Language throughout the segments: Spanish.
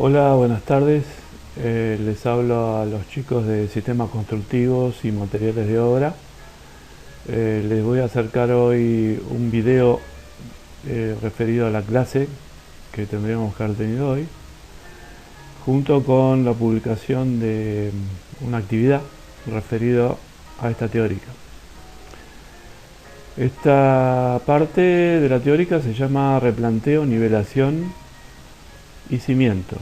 Hola, buenas tardes. Les hablo a los chicos de Sistemas Constructivos y Materiales de Obra. Les voy a acercar hoy un video referido a la clase que tendríamos que haber tenido hoy, junto con la publicación de una actividad referida a esta teórica. Esta parte de la teórica se llama replanteo, nivelación y cimientos.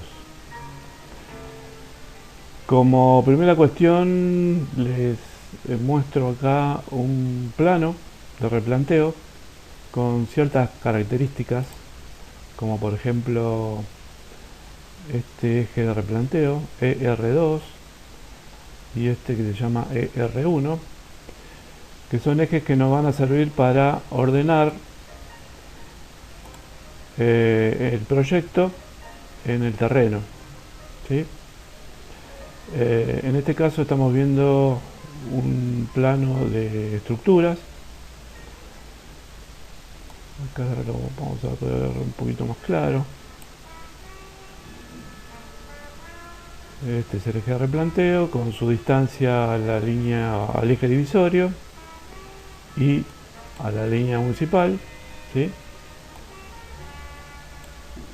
Como primera cuestión les muestro acá un plano de replanteo con ciertas características, como por ejemplo este eje de replanteo ER2 y este que se llama ER1, que son ejes que nos van a servir para ordenar el proyecto en el terreno, ¿sí? En este caso estamos viendo un plano de estructuras. Acá lo vamos a ver un poquito más claro. Este es el eje de replanteo con su distancia a la línea, al eje divisorio y a la línea municipal, ¿sí?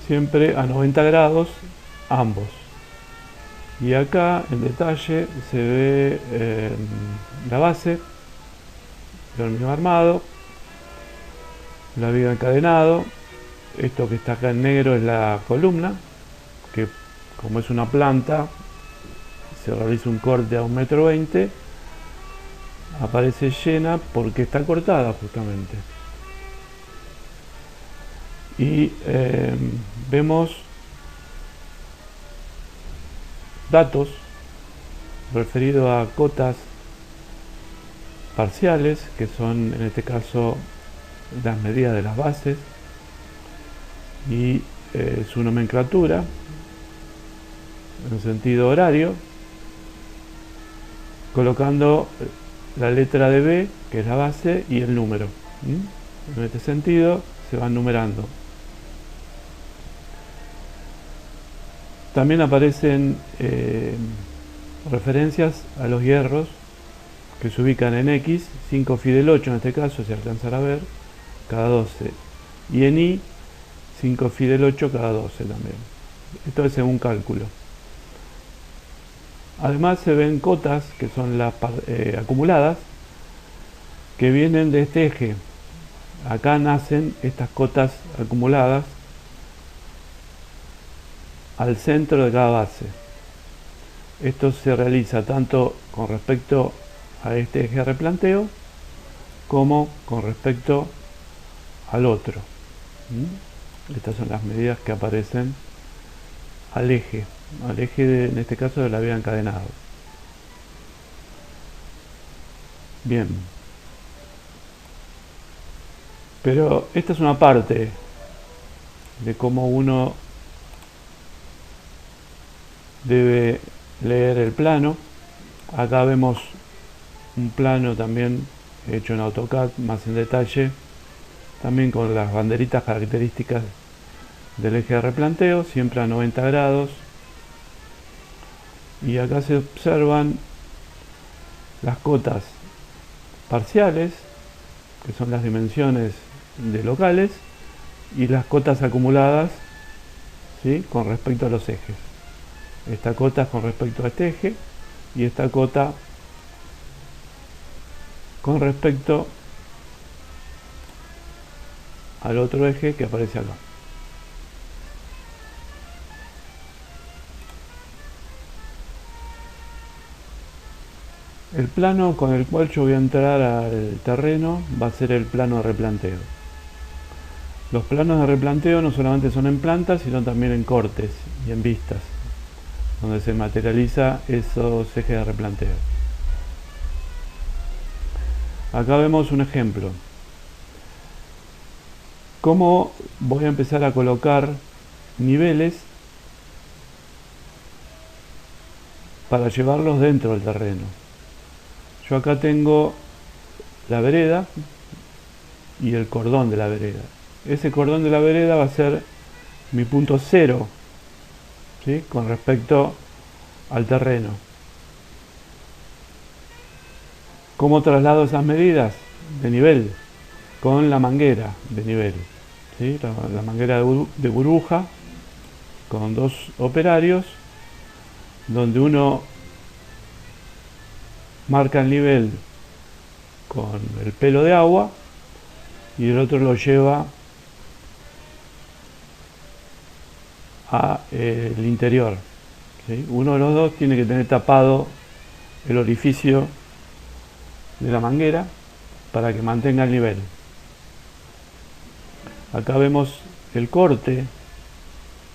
Siempre a 90 grados ambos. Y acá en detalle se ve la base, el hormigón armado, la viga encadenado. Esto que está acá en negro es la columna, que como es una planta, se realiza un corte a 1,20 m, aparece llena porque está cortada justamente. Y vemos datos referidos a cotas parciales, que son en este caso las medidas de las bases y su nomenclatura en sentido horario, colocando la letra de B, que es la base, y el número. En este sentido se van numerando. También aparecen referencias a los hierros que se ubican en X, 5 phi del 8 en este caso, se alcanzará a ver, cada 12. Y en Y, 5 phi del 8 cada 12 también. Esto es según cálculo. Además se ven cotas, que son las acumuladas, que vienen de este eje. Acá nacen estas cotas acumuladas al centro de cada base. Esto se realiza tanto con respecto a este eje de replanteo como con respecto al otro. Estas son las medidas que aparecen al eje en este caso de la viga encadenado. Bien, pero esta es una parte de cómo uno debe leer el plano. Acá vemos un plano también hecho en AutoCAD más en detalle, también con las banderitas características del eje de replanteo, siempre a 90 grados. Y acá se observan las cotas parciales, que son las dimensiones de locales, y las cotas acumuladas, ¿sí?, con respecto a los ejes. Esta cota es con respecto a este eje y esta cota con respecto al otro eje que aparece acá. El plano con el cual yo voy a entrar al terreno va a ser el plano de replanteo. Los planos de replanteo no solamente son en planta, sino también en cortes y en vistas, donde se materializa esos ejes de replanteo. Acá vemos un ejemplo. Cómo voy a empezar a colocar niveles para llevarlos dentro del terreno. Yo acá tengo la vereda y el cordón de la vereda. Ese cordón de la vereda va a ser mi punto cero, ¿sí? Con respecto al terreno. ¿Cómo traslado esas medidas? De nivel, con la manguera de nivel, ¿sí? La manguera de burbuja con dos operarios, donde uno marca el nivel con el pelo de agua y el otro lo lleva a el interior, ¿sí? Uno de los dos tiene que tener tapado el orificio de la manguera para que mantenga el nivel. Acá vemos el corte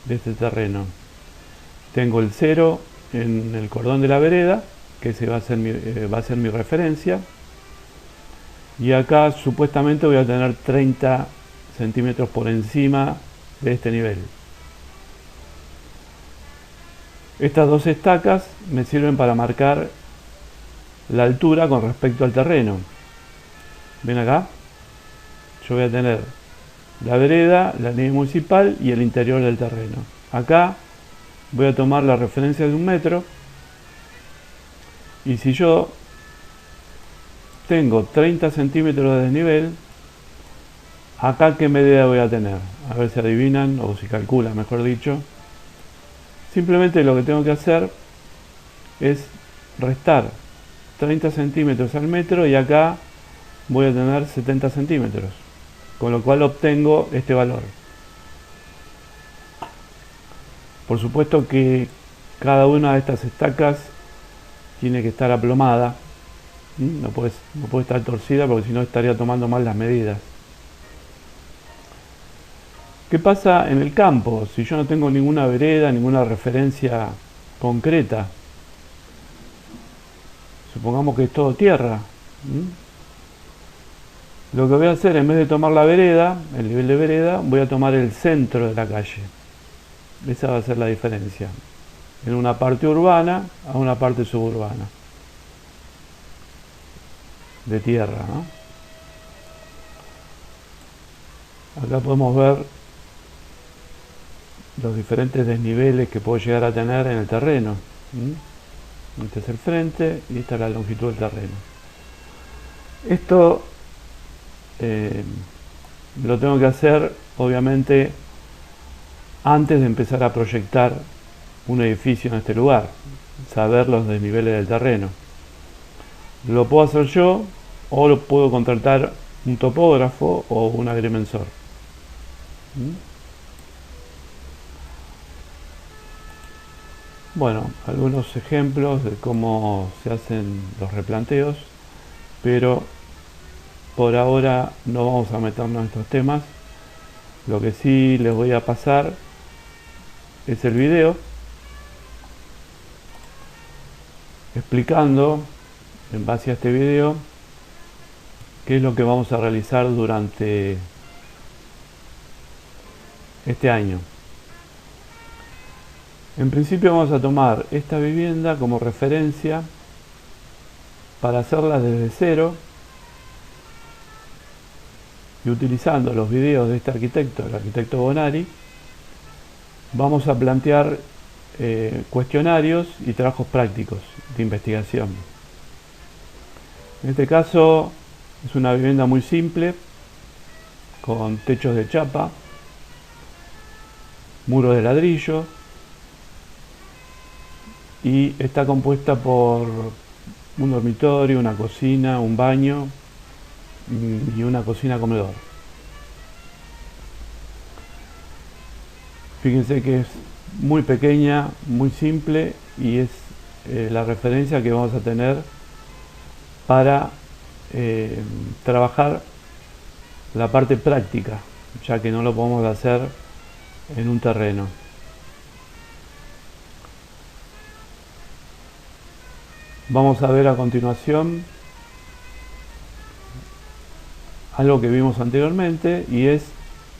de este terreno. Tengo el 0 en el cordón de la vereda, que ese va a ser mi referencia, y acá supuestamente voy a tener 30 centímetros por encima de este nivel. Estas dos estacas me sirven para marcar la altura con respecto al terreno. Ven acá, yo voy a tener la vereda, la línea municipal y el interior del terreno. Acá voy a tomar la referencia de 1 metro, y si yo tengo 30 centímetros de desnivel, acá qué medida voy a tener, a ver si adivinan o si calculan, mejor dicho. Simplemente lo que tengo que hacer es restar 30 centímetros al metro, y acá voy a tener 70 centímetros, con lo cual obtengo este valor. Por supuesto que cada una de estas estacas tiene que estar aplomada, no puede estar torcida, porque si no estaría tomando mal las medidas. ¿Qué pasa en el campo? Si yo no tengo ninguna vereda, ninguna referencia concreta, supongamos que es todo tierra, lo que voy a hacer, en vez de tomar la vereda, el nivel de vereda, voy a tomar el centro de la calle. Esa va a ser la diferencia, en una parte urbana a una parte suburbana, de tierra, ¿no? Acá podemos ver los diferentes desniveles que puedo llegar a tener en el terreno. Este es el frente y esta es la longitud del terreno. Esto lo tengo que hacer, obviamente, antes de empezar a proyectar un edificio en este lugar, saber los desniveles del terreno. Lo puedo hacer yo, o lo puedo contratar un topógrafo o un agrimensor. Bueno, algunos ejemplos de cómo se hacen los replanteos, pero por ahora no vamos a meternos en estos temas. Lo que sí les voy a pasar es el video explicando, en base a este video, qué es lo que vamos a realizar durante este año. En principio vamos a tomar esta vivienda como referencia para hacerla desde cero, y utilizando los videos de este arquitecto, el arquitecto Bonari, vamos a plantear cuestionarios y trabajos prácticos de investigación. En este caso es una vivienda muy simple, con techos de chapa, muros de ladrillo, y está compuesta por un dormitorio, una cocina, un baño y una cocina comedor. Fíjense que es muy pequeña, muy simple, y es la referencia que vamos a tener para trabajar la parte práctica, ya que no lo podemos hacer en un terreno. Vamos a ver a continuación algo que vimos anteriormente, y es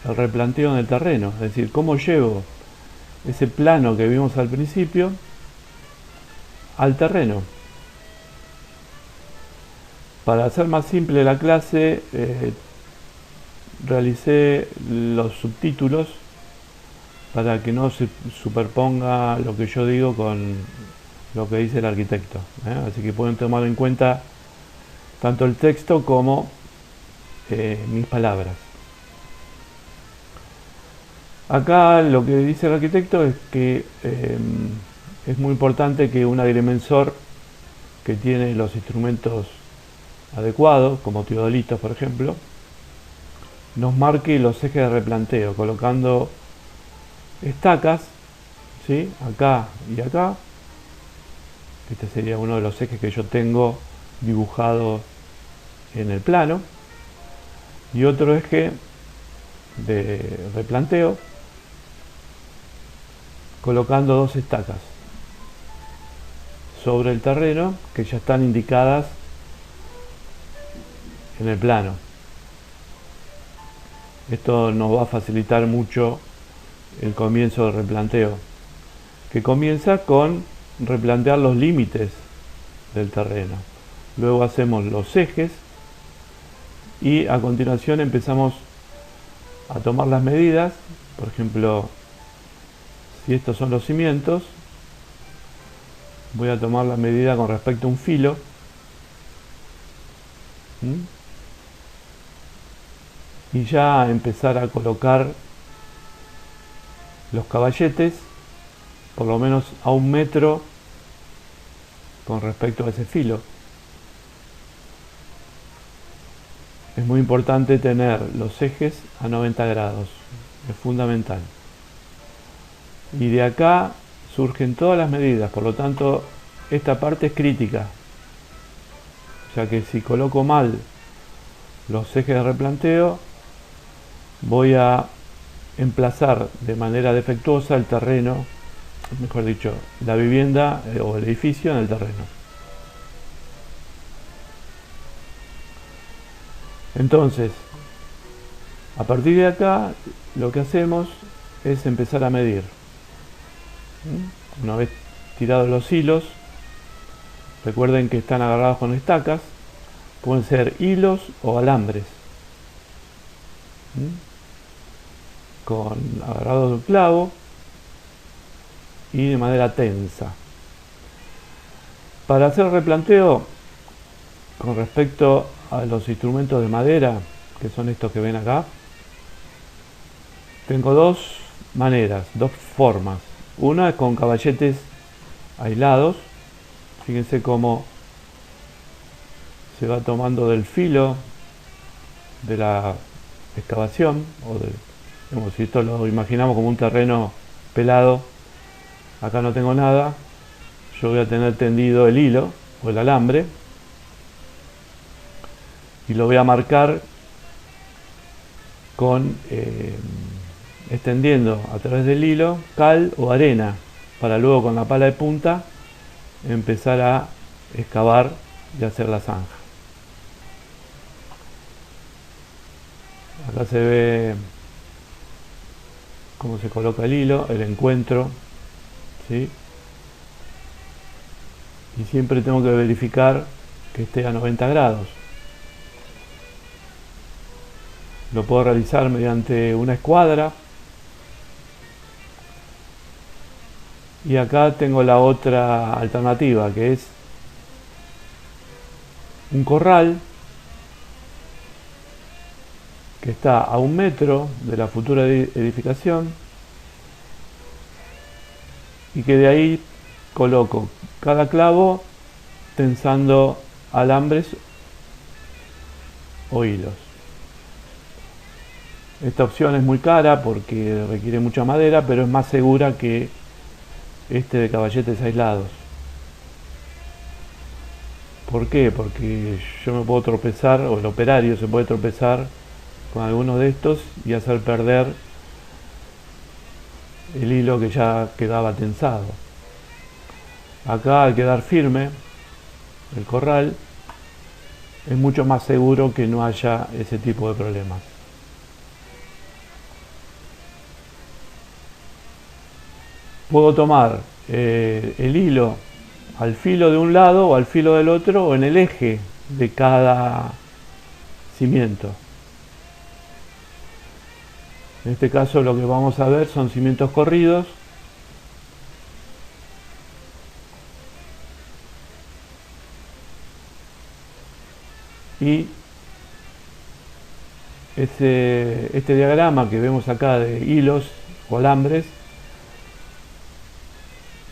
el replanteo en el terreno, es decir, cómo llevo ese plano que vimos al principio al terreno. Para hacer más simple la clase, realicé los subtítulos para que no se superponga lo que yo digo con lo que dice el arquitecto, ¿eh? Así que pueden tomar en cuenta tanto el texto como mis palabras. Acá lo que dice el arquitecto es que es muy importante que un agrimensor que tiene los instrumentos adecuados, como teodolitos por ejemplo, nos marque los ejes de replanteo, colocando estacas, ¿sí? Acá y acá. Este sería uno de los ejes que yo tengo dibujado en el plano. Y otro eje de replanteo, colocando dos estacas sobre el terreno que ya están indicadas en el plano. Esto nos va a facilitar mucho el comienzo del replanteo, que comienza con replantear los límites del terreno. Luego hacemos los ejes y a continuación empezamos a tomar las medidas. Por ejemplo, si estos son los cimientos, voy a tomar la medida con respecto a un filo. Y ya empezar a colocar los caballetes por lo menos a 1 metro con respecto a ese filo. Es muy importante tener los ejes a 90 grados, es fundamental. Y de acá surgen todas las medidas, por lo tanto esta parte es crítica, ya que si coloco mal los ejes de replanteo, voy a emplazar de manera defectuosa el terreno, mejor dicho, la vivienda o el edificio en el terreno. Entonces, a partir de acá, lo que hacemos es empezar a medir. Una vez tirados los hilos, recuerden que están agarrados con estacas, pueden ser hilos o alambres, con agarrados de clavo y de manera tensa. Para hacer replanteo, con respecto a los instrumentos de madera, que son estos que ven acá, tengo dos maneras, dos formas. Una es con caballetes aislados. Fíjense cómo se va tomando del filo de la excavación, como si esto lo imaginamos como un terreno pelado. Acá no tengo nada, yo voy a tener tendido el hilo o el alambre y lo voy a marcar con extendiendo a través del hilo cal o arena, para luego con la pala de punta empezar a excavar y hacer la zanja. Acá se ve cómo se coloca el hilo, el encuentro, ¿sí? Y siempre tengo que verificar que esté a 90 grados. Lo puedo realizar mediante una escuadra. Y acá tengo la otra alternativa, que es un corral que está a 1 metro de la futura edificación y que de ahí coloco cada clavo tensando alambres o hilos. Esta opción es muy cara porque requiere mucha madera, pero es más segura que este de caballetes aislados. ¿Por qué? Porque yo me puedo tropezar, o el operario se puede tropezar con alguno de estos y hacer perder el hilo que ya quedaba tensado. Acá, al quedar firme el corral, es mucho más seguro que no haya ese tipo de problemas. Puedo tomar el hilo al filo de un lado o al filo del otro, o en el eje de cada cimiento. En este caso lo que vamos a ver son cimientos corridos. Y este diagrama que vemos acá de hilos o alambres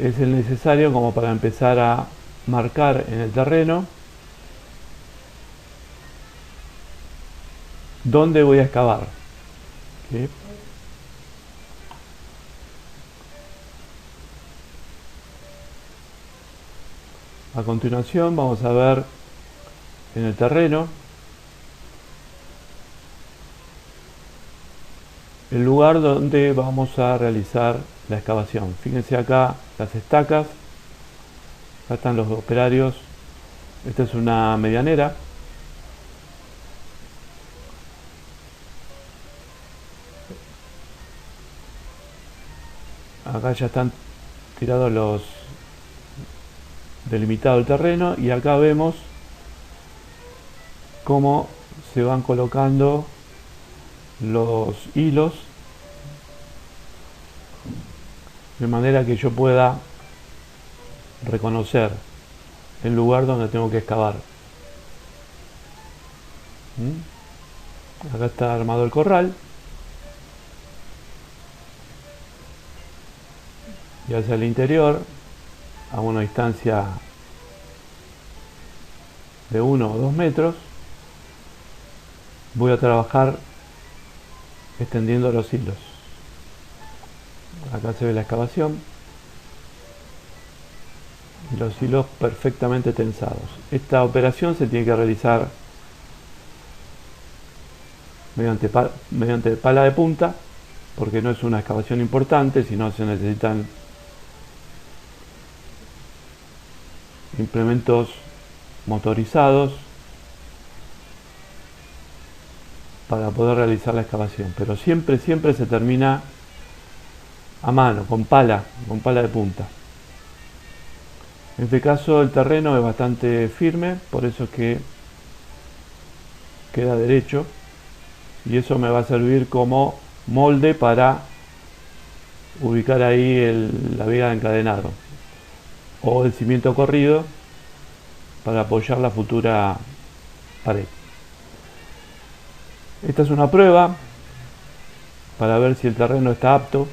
es el necesario como para empezar a marcar en el terreno dónde voy a excavar. ¿Sí? A continuación vamos a ver en el terreno el lugar donde vamos a realizar la excavación. Fíjense acá las estacas, acá están los operarios. Esta es una medianera. Acá ya están tirados los delimitado el terreno y acá vemos cómo se van colocando los hilos de manera que yo pueda reconocer el lugar donde tengo que excavar. Acá está armado el corral y hacia el interior, a una distancia de 1 o 2 metros, voy a trabajar extendiendo los hilos. Acá se ve la excavación y los hilos perfectamente tensados. Esta operación se tiene que realizar mediante pala de punta, porque no es una excavación importante, sino se necesitan implementos motorizados para poder realizar la excavación, pero siempre se termina a mano, con pala de punta. En este caso el terreno es bastante firme, por eso es que queda derecho, y eso me va a servir como molde para ubicar ahí la viga de encadenado o el cimiento corrido para apoyar la futura pared. Esta es una prueba para ver si el terreno está apto.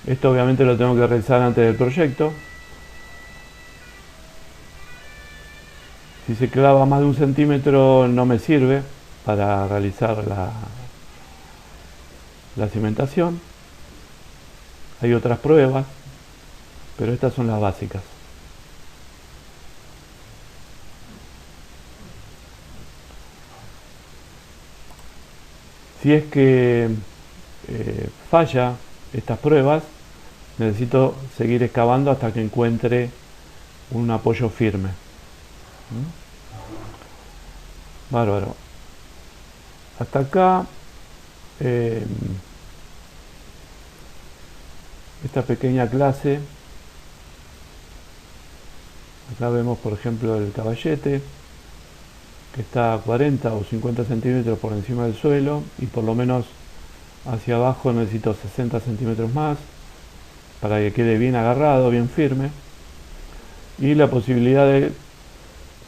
Esto obviamente lo tengo que realizar antes del proyecto. Si se clava más de 1 centímetro no me sirve para realizar la cimentación. Hay otras pruebas, pero estas son las básicas. Si es que falla estas pruebas, necesito seguir excavando hasta que encuentre un apoyo firme. Bárbaro. Hasta acá esta pequeña clase. Acá vemos por ejemplo el caballete que está a 40 o 50 centímetros por encima del suelo, y por lo menos hacia abajo necesito 60 centímetros más para que quede bien agarrado, bien firme, y la posibilidad de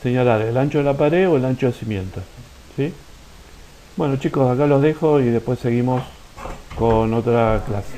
señalar el ancho de la pared o el ancho de cimiento. ¿Sí? Bueno chicos, acá los dejo y después seguimos con otra clase.